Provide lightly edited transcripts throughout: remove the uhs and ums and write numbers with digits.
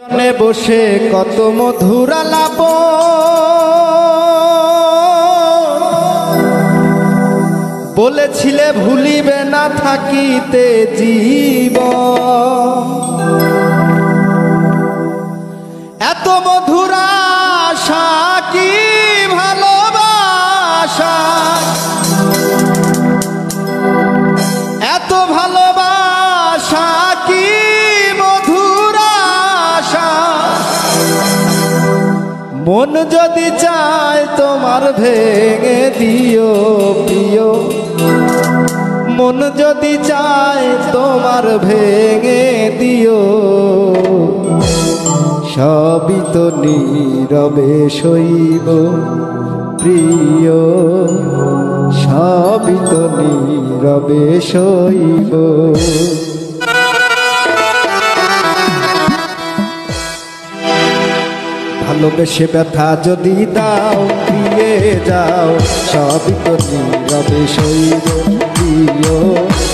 জনে বসে কত মধুর আলাপ বলেছিলে ভুলিবে না থাকিতে জীবন। এত মধুর আশা কি ভালোবাসা, এত ভালোবাসা কি মধুর আশা। মন যদি চায় তোমার ভেঙে দিও প্রিয়, মন যদি চায় তোমার ভেঙে দিও। সবই তো নীরবে সইব প্রিয়, সবই তো নীরবে সইব। ভালোবেসে ব্যথা যদি দাও দিয়ে যাও, সবই তো নীরবে সইব প্রিয়,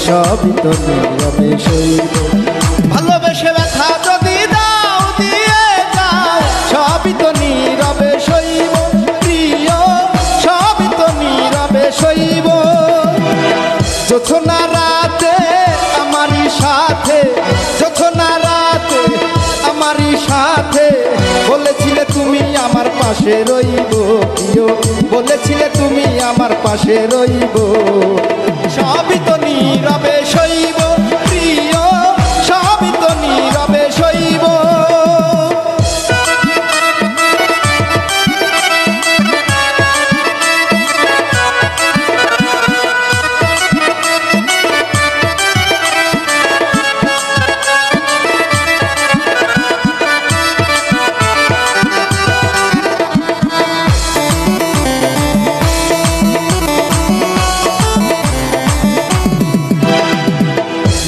সবই তো নীরবে সইব। ভালোবেসে ব্যথা যদি দাও দিয়ে যাও, সবই তো নীরবে সইব প্রিয়, সবই তো নীরবে সইব। জোছনা রাতে আমারই সাথে, জোছনা রাতে আমারই সাথে বলেছিলে তুমি আমার পাশে রইব প্রিয়, বলেছিলে তুমি আমার পাশে রইব। সবই তো নীরবে সইব প্রিয়, সবই তো নীরবে সইব।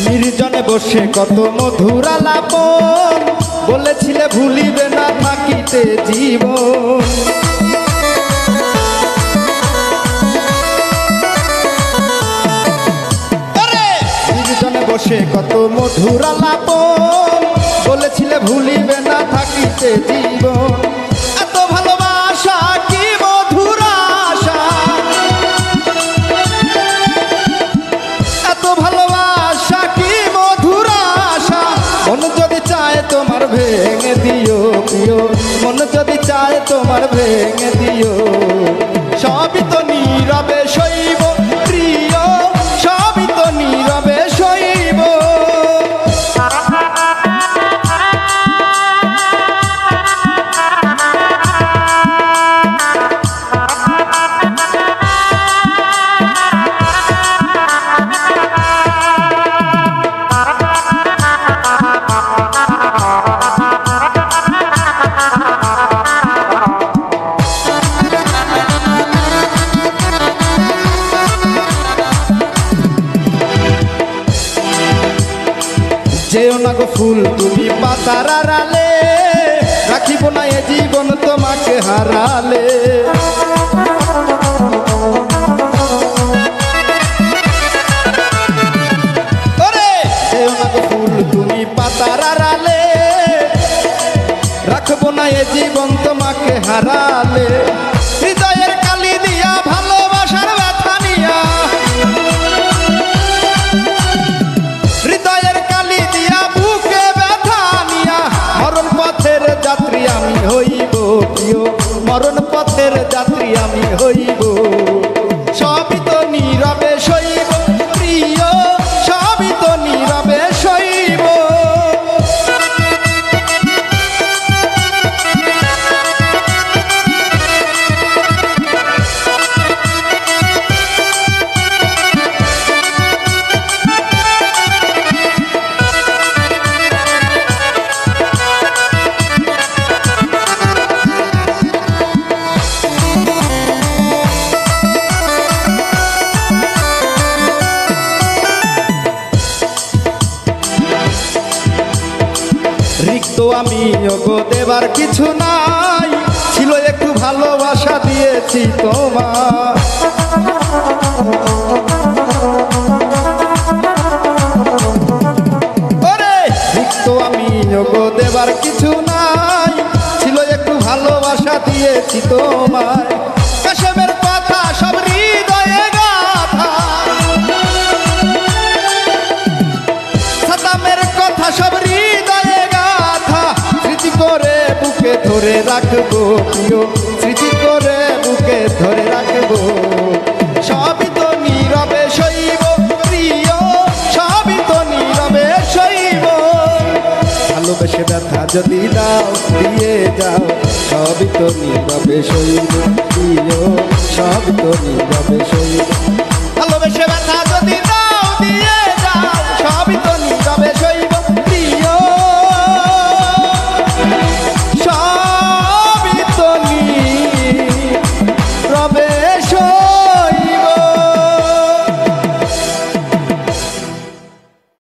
নির্জনে বসে কত মধুর আলাপ বলেছিলে ভুলিবে না থাকিতে জীবন। নির্জনে বসে কত মধুর আলাপ বলেছিলে ভুলিবে না থাকিতে জীবন। এত ভালোবাসা কি মধুর আশা, এত ভালোবাসা কি মধুর আশা। মন যদি চায় তোমার ভেঙে দিও প্রিয়, মন যদি চায় তোমার ভেঙে দিও। সবই তো নীরবে সইব প্রিয়, সবই তো নীরবে সইব। যেও না গো ফুল তুমি পাতার আড়ালে, রাখিব না এ জীবন তোমাকে হারালে। ওরে যেও না গো ফুল তুমি পাতার আড়ালে, রাখব না এ জীবন তোমাকে হারালে। হৃদয়ের কালি দিয়া ভালোবাসার ব্যথা নিয়া, হৃদয়ের কালি দিয়া বুকে ব্যথা নিয়া। মরণ পথের যাত্রী আমি হইব প্রিয়, মরণ পথের যাত্রী আমি হইব। সবই তো নীরবে সইব প্রিয়, সবই তো নীরবে সইব। রিক্ত আমি ওগো দেবার কিছু নাই, ছিল একটু ভালোবাসা দিয়েছি তোমার। ওরে রিক্ত আমি ওগো দেবার কিছু নাই, ছিল একটু ভালোবাসা দিয়েছি তোমায়। কাশেমের কথা সব হৃদয়ে গাথা, সাদামের কথা সব হৃদয়ে গাথা, স্মৃতি করে বুকে ধরে রাখবো প্রিয়, স্মৃতি করে বুকে ধরে রাখবো। সবই তো নীরবে সইব প্রিয়, সবই তো নীরবে সইব। ভালোবেসে ব্যথা যদি দাও দিয়ে যাও, সবই তো নীরবে সইব প্রিয়, সবই তো নীরবে সইব। ভালোবেসে ব্যথা যদি দাও দিয়ে যাও, সবই তো নীরবে